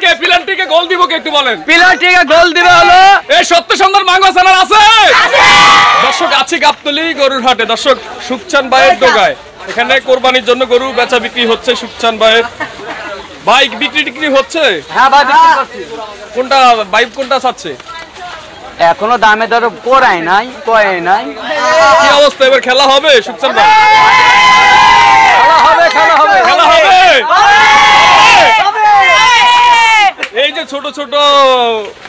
কে পিলারটিকে গোল দিব কে একটু বলেন। পিলারটিকে গোল দিবে হলো এই সত্য সুন্দর মাঙ্গো চ্যানেল আছে। দর্শক আছি গাবতলী গরুর হাটে। দর্শক সুখচান ভাইয়ের দোকায় এখানে কোরবানির জন্য গরু বেচা বিক্রি হচ্ছে। সুখচান ভাইয়ের বাইক বিক্রি হচ্ছে। হ্যাঁ ভাই বিক্রি করছি। কোনটা বাইক কোনটা চাচ্ছে? এখনো দামে দর পড়াই নাই কয় নাই। কি অবস্থা এবার খেলা হবে সুখচান ভাই? খেলা হবে। এই যে ছোট ছোট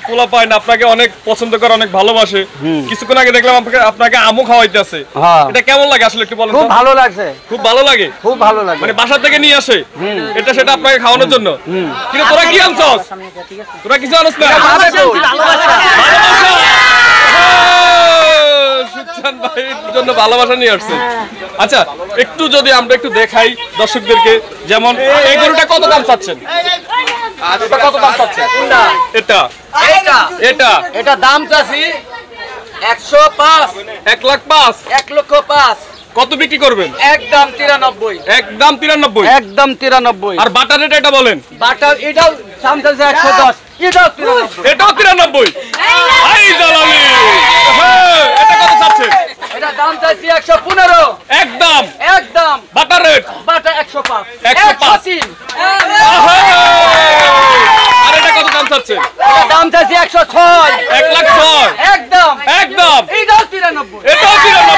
পোলা পায় না আপনাকে অনেক পছন্দ করে অনেক ভালোবাসে। কিছুক্ষণ আগে দেখলাম আপনাকে আমও খাওয়াইতেছে। এটা কেমন লাগে আসলে একটু বলেন। খুব ভালো লাগছে। খুব ভালো লাগে। খুব ভালো লাগে। মানে বাসা থেকে নিয়ে আসে এটা সেটা আপনাকে খাওয়ানোর জন্য। কিন্তু তোরা কি আনছস? তোরা কিছু আনছ না? সুখচান ভাইয়ের জন্য ভালোবাসা নিয়ে আসছে। আচ্ছা একটু যদি আমরা একটু দেখাই দর্শকদেরকে, যেমন এই গরুটা কত দাম চাচ্ছেন? এটা কত দাম চাচ্ছেন? এটা এটা এটা দাম চাচ্ছি 105 1,05,000 1,05,000। কত বিক্রি করবেন? একদম 93। একদম 93। একদম 93। আর বাটার রেট এটা বলেন। বাটার এটাও দাম চাচ্ছি 110। এটাও 93। এটাও 93। আই জালালি। এটা কত চাচ্ছেন? এটা দাম চাচ্ছি 115। একদম একদম বাটার রেট বাটা 105 105। 103। আর এটা কত দাম চাচ্ছেন? এটা দাম চাচ্ছি 106। 1,06,000 একদম একদম। এটাও 93। এটাও 93।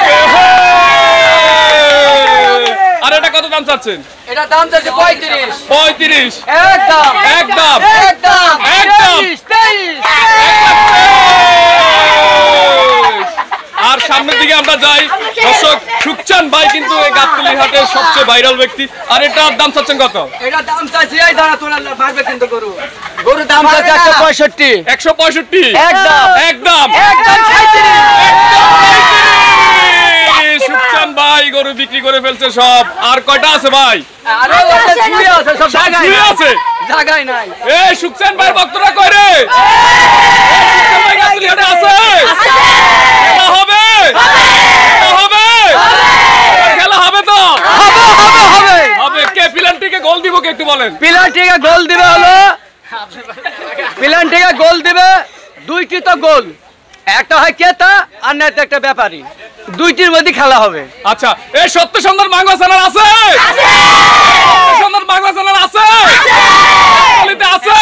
আর এটা কত দাম চাচ্ছেন? এটা দাম চাচ্ছি 35। 35। একদম একদম একদম একদম 23। আর সামনের দিকে আমরা যাই। দর্শক সুখচান ভাই কিন্তু এই গাবতলী হাটের সবচেয়ে ভাইরাল ব্যক্তি। আর এটার দাম চাচ্ছেন কত? এটা দাম চাচ্ছি এই দাঁড়া তোরা পারবে কিন্তু গরু দাম চাচ্ছি 165। 165। একদম একদম একদম 35। সুখচান ভাই গরু বিক্রি করে ফেলছে সব। আর কয়টা আছে ভাই? আরে ওটা শুয়ে আছে সব জায়গায় শুয়ে আছে। জায়গায় নাই। এই সুখচান ভাই ভক্তরা কই রে? সুখচান ভাই গাবতলী হাটে আছে। খেলা হবে। খেলা হবে তো হবে। কে পিলারটিকে গোল দিব কে একটু বলেন। পিলারটিকে গোল দিবে হলো পিলারটিকে গোল দিবে দুইটি তো গোল। একটা হয় ক্রেতা আর না একটা ব্যাপারী। দুইটির মধ্যে খেলা হবে। আচ্ছা এই সত্য সুন্দর মাঙ্গো চ্যানেল আছে। সুন্দর মাঙ্গো চ্যানেল আছে। আছে